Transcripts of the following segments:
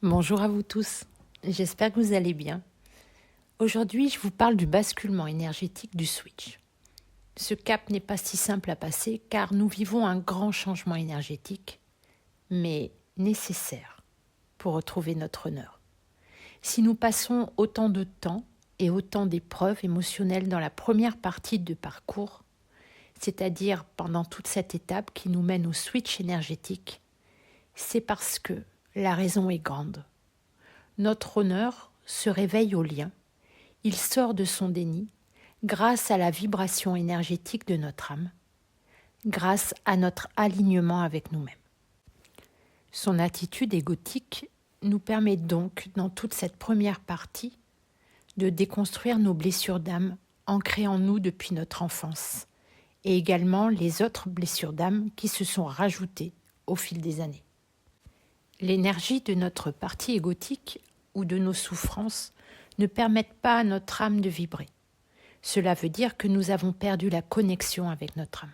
Bonjour à vous tous, j'espère que vous allez bien. Aujourd'hui, je vous parle du basculement énergétique du switch. Ce cap n'est pas si simple à passer car nous vivons un grand changement énergétique, mais nécessaire pour retrouver notre honneur. Si nous passons autant de temps et autant d'épreuves émotionnelles dans la première partie de parcours, c'est-à-dire pendant toute cette étape qui nous mène au switch énergétique, c'est parce que la raison est grande. Notre honneur se réveille au lien, il sort de son déni grâce à la vibration énergétique de notre âme, grâce à notre alignement avec nous-mêmes. Son attitude égotique nous permet donc, dans toute cette première partie, de déconstruire nos blessures d'âme ancrées en nous depuis notre enfance, et également les autres blessures d'âme qui se sont rajoutées au fil des années. L'énergie de notre partie égotique ou de nos souffrances ne permettent pas à notre âme de vibrer. Cela veut dire que nous avons perdu la connexion avec notre âme.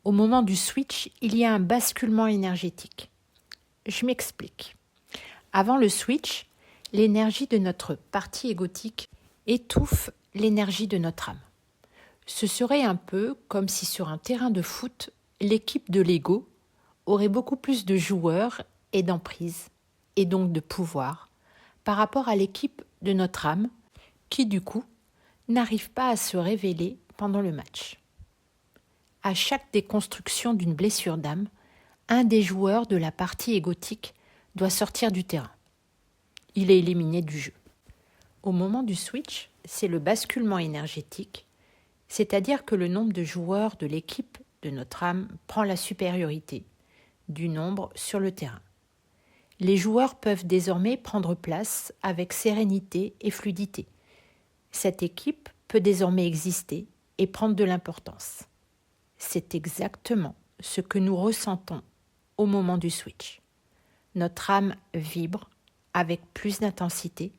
Au moment du switch, il y a un basculement énergétique. Je m'explique. Avant le switch, l'énergie de notre partie égotique étouffe l'énergie de notre âme. Ce serait un peu comme si sur un terrain de foot, l'équipe de l'ego aurait beaucoup plus de joueurs et d'emprise, et donc de pouvoir, par rapport à l'équipe de notre âme, qui du coup n'arrive pas à se révéler pendant le match. À chaque déconstruction d'une blessure d'âme, un des joueurs de la partie égotique doit sortir du terrain. Il est éliminé du jeu. Au moment du switch, c'est le basculement énergétique, c'est-à-dire que le nombre de joueurs de l'équipe de notre âme prend la supériorité du nombre sur le terrain. Les joueurs peuvent désormais prendre place avec sérénité et fluidité. Cette équipe peut désormais exister et prendre de l'importance. C'est exactement ce que nous ressentons au moment du switch. Notre âme vibre avec plus d'intensité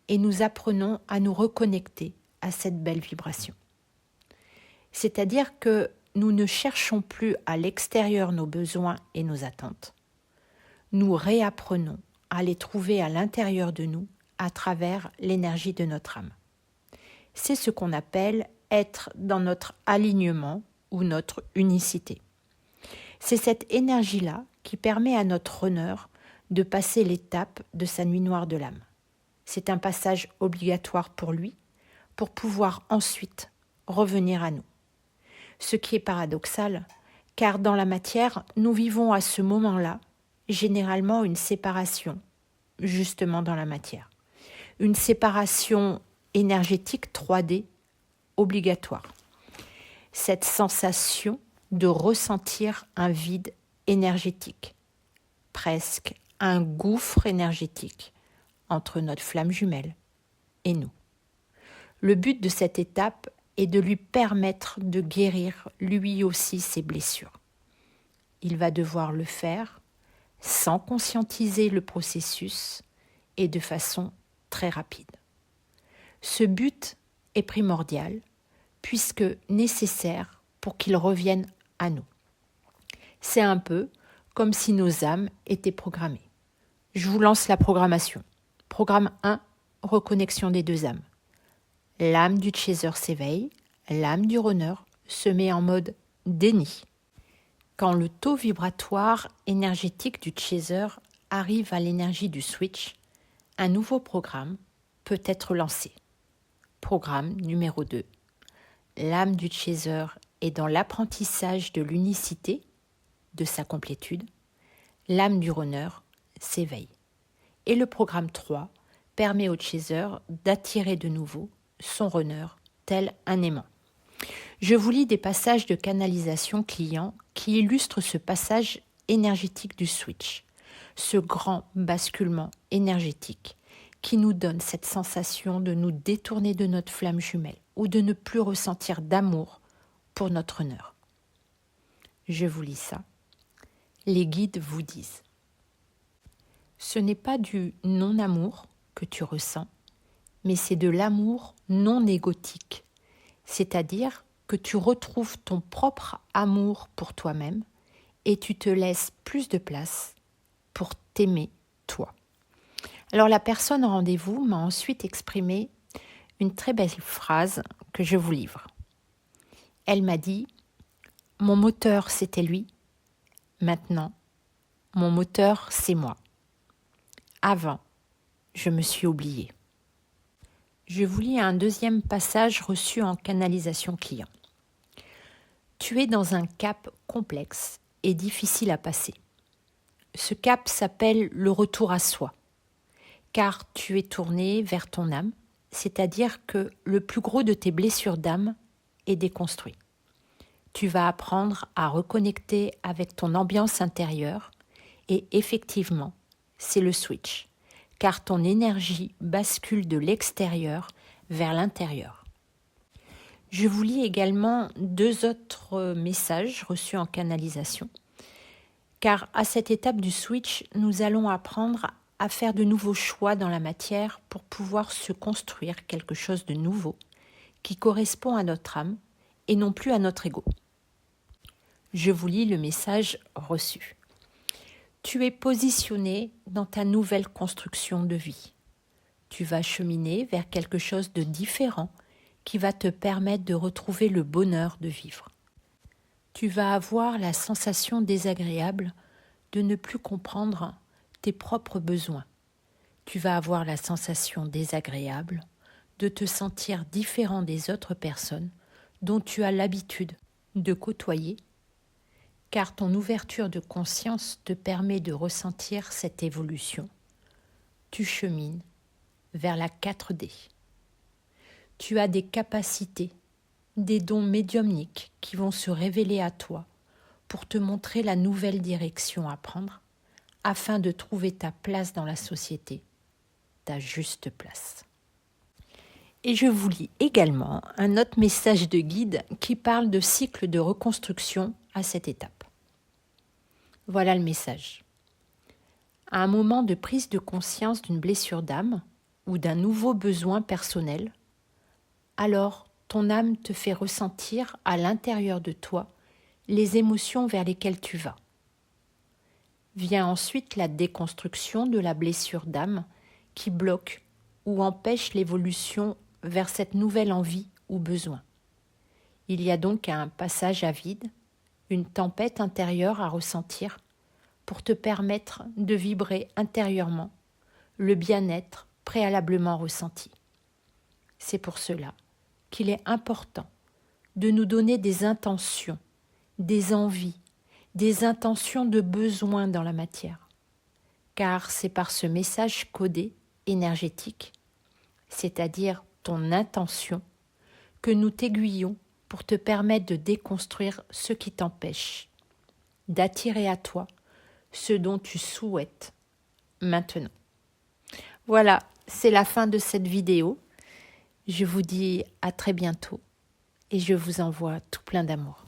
et nous apprenons à nous reconnecter à cette belle vibration. C'est-à-dire que nous ne cherchons plus à l'extérieur nos besoins et nos attentes. Nous réapprenons à les trouver à l'intérieur de nous à travers l'énergie de notre âme. C'est ce qu'on appelle être dans notre alignement ou notre unicité. C'est cette énergie-là qui permet à notre honneur de passer l'étape de sa nuit noire de l'âme. C'est un passage obligatoire pour lui, pour pouvoir ensuite revenir à nous. Ce qui est paradoxal, car dans la matière, nous vivons à ce moment-là généralement une séparation, justement dans la matière. Une séparation énergétique 3D obligatoire. Cette sensation de ressentir un vide énergétique, presque un gouffre énergétique entre notre flamme jumelle et nous. Le but de cette étape est de lui permettre de guérir lui aussi ses blessures. Il va devoir le faire sans conscientiser le processus et de façon très rapide. Ce but est primordial puisque nécessaire pour qu'il revienne à nous. C'est un peu comme si nos âmes étaient programmées. Je vous lance la programmation. Programme 1, reconnexion des deux âmes. L'âme du chaser s'éveille, l'âme du runner se met en mode déni. Quand le taux vibratoire énergétique du chaser arrive à l'énergie du switch, un nouveau programme peut être lancé. Programme numéro 2. L'âme du chaser est dans l'apprentissage de l'unicité, de sa complétude. L'âme du runner s'éveille. Et le programme 3 permet au chaser d'attirer de nouveau son runner tel un aimant. Je vous lis des passages de canalisation client qui illustrent ce passage énergétique du switch, ce grand basculement énergétique qui nous donne cette sensation de nous détourner de notre flamme jumelle ou de ne plus ressentir d'amour pour notre honneur. Je vous lis ça. Les guides vous disent : ce n'est pas du non-amour que tu ressens, mais c'est de l'amour non égotique, c'est-à-dire que tu retrouves ton propre amour pour toi-même et tu te laisses plus de place pour t'aimer toi. Alors la personne en rendez-vous m'a ensuite exprimé une très belle phrase que je vous livre. Elle m'a dit « Mon moteur, c'était lui. Maintenant, mon moteur, c'est moi. Avant, je me suis oubliée. » Je vous lis un deuxième passage reçu en canalisation client. Tu es dans un cap complexe et difficile à passer. Ce cap s'appelle le retour à soi, car tu es tourné vers ton âme, c'est-à-dire que le plus gros de tes blessures d'âme est déconstruit. Tu vas apprendre à reconnecter avec ton ambiance intérieure et effectivement, c'est le switch, car ton énergie bascule de l'extérieur vers l'intérieur. Je vous lis également 2 autres messages reçus en canalisation, car à cette étape du switch, nous allons apprendre à faire de nouveaux choix dans la matière pour pouvoir se construire quelque chose de nouveau qui correspond à notre âme et non plus à notre ego. Je vous lis le message reçu. Tu es positionné dans ta nouvelle construction de vie. Tu vas cheminer vers quelque chose de différent qui va te permettre de retrouver le bonheur de vivre. Tu vas avoir la sensation désagréable de ne plus comprendre tes propres besoins. Tu vas avoir la sensation désagréable de te sentir différent des autres personnes dont tu as l'habitude de côtoyer, car ton ouverture de conscience te permet de ressentir cette évolution. Tu chemines vers la 4D. Tu as des capacités, des dons médiumniques qui vont se révéler à toi pour te montrer la nouvelle direction à prendre afin de trouver ta place dans la société, ta juste place. Et je vous lis également un autre message de guide qui parle de cycle de reconstruction à cette étape. Voilà le message. À un moment de prise de conscience d'une blessure d'âme ou d'un nouveau besoin personnel, alors ton âme te fait ressentir à l'intérieur de toi les émotions vers lesquelles tu vas. Vient ensuite la déconstruction de la blessure d'âme qui bloque ou empêche l'évolution vers cette nouvelle envie ou besoin. Il y a donc un passage à vide, une tempête intérieure à ressentir pour te permettre de vibrer intérieurement le bien-être préalablement ressenti. C'est pour cela qu'il est important de nous donner des intentions, des envies, des intentions de besoin dans la matière. Car c'est par ce message codé, énergétique, c'est-à-dire ton intention, que nous t'aiguillons pour te permettre de déconstruire ce qui t'empêche, d'attirer à toi ce dont tu souhaites maintenant. Voilà, c'est la fin de cette vidéo. Je vous dis à très bientôt et je vous envoie tout plein d'amour.